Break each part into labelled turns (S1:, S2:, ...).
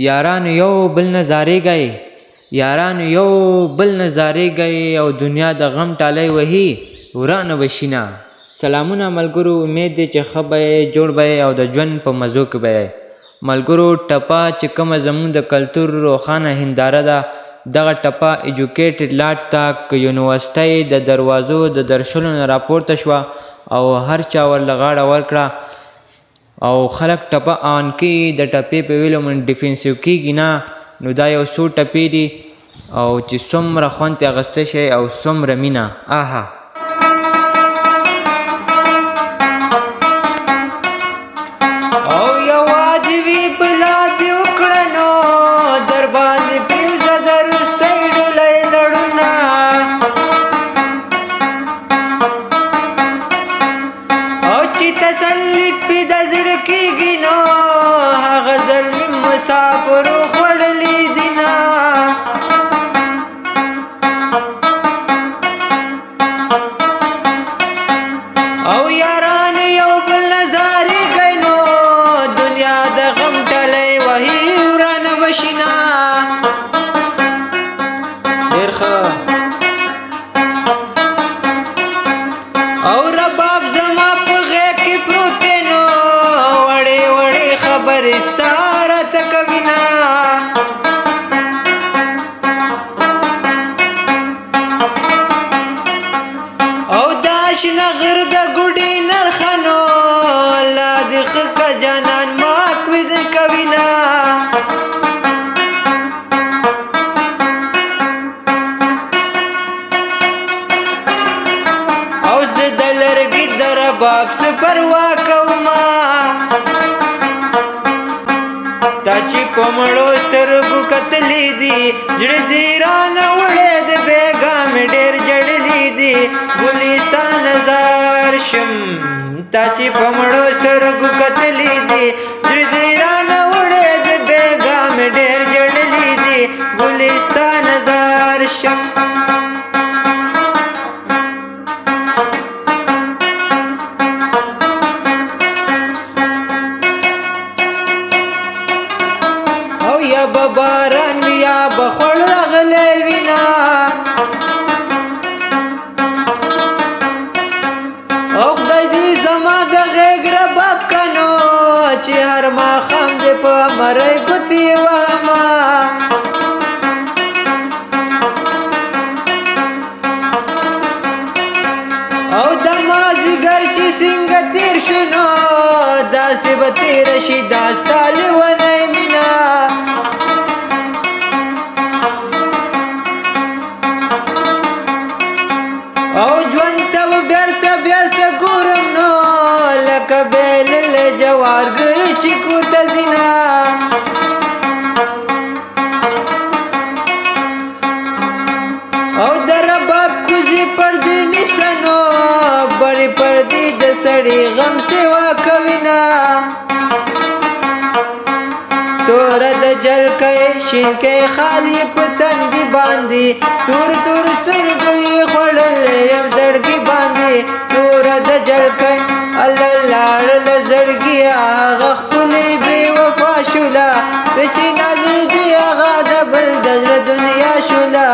S1: یارانو یو بل نظارې گئے یارانو یو بل نظارې گئے او دنیا د غم ټالی وهي ورانه بشینا. سلامونه ملګرو، امید دی چې ښه به یې جوړ به یې او د ژوند په مزو کې به یې. ملګرو ټپه چې کومه زموږ د کلتور روښانه هنداره ده، دغه ټپه ایجوکیټډ لاټ ته که یونیورسټۍ د دروازو د درشلو نه راپورته شوه او هر چا ورله غاړه ورکړه او خلک ټپه آن کوي، د ټپې په ویلو من ډیفینسیو کېږي نه. نو دا یو څو ټپې دي او چې څومره خوند ترې اخیستی شئ او څومره مینه. آها
S2: او یوازې وي بلا دې وکړه نو در باندې پرېوځه د وروستۍ ډولۍ لړونه. او چې تسلي پې د زړه کېږي نو هغه ظلمي مسافرو خوړلي دینه. او یاران یو بل نظارې کوي نو دنیا د غم ټلی وهي ورانه بشینا. ډېر ښه. او رباب زما په غیږ کې پروت دی نو وړې وړې خبرې ستا راته کوي نه. او دا شنه غر د ګوډې نرخه نو الله دې ښه که جانان ما کویدن کوي نه. او زه د لرګي د رباب څه پروا کومه، تا چې په مړو سترګو کتلي دي زړه دې رانه وړی د بېګا مې ډېر جړلي دي. ګلې ستا نظر شم تا چې په مړو سترګو کتلي دي زړه دې رانه وړی د بېګا مې ډېر جړلي دي. ګلې ستا نظر شم. او یا به باران وي یا به خوړ راغلی وینا. او خدای دې زما د غېږ رباب که نو چې هر ماښام دې په مرۍ ګوتې وهمه. او د مازدیګر چې څنګه تېر شو نو داسې به تېره شي دا ستا لیونۍ مینه. او ژوند ته به بیرته بیرته ګورم نو لکه بېللی جوارګر چې کور ته ځي نه. او د رباب کوزې پردې نیسه نو بړې پردې د سړي غم سیوا کوي نه. توره د جلکۍ شینکۍ خال یې په تندي باندې تور تور سترګو یې خوړلی یم زړګي باندې. توره د جلکۍ الله لاړله زړګیه هغه ښکلې بې وفا شوله، ته چې نازېدې هغه د بل د زړه دنیا شوله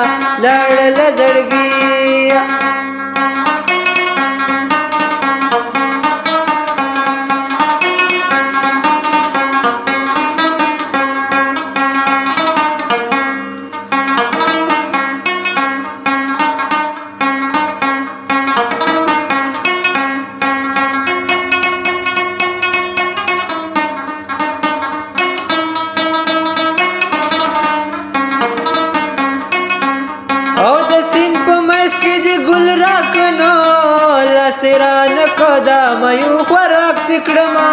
S2: لاړله زړګیه. او د سیند په منځ کې دې ګل راکه نو لاس دې رانه که دا میو خوراک دې کړمه.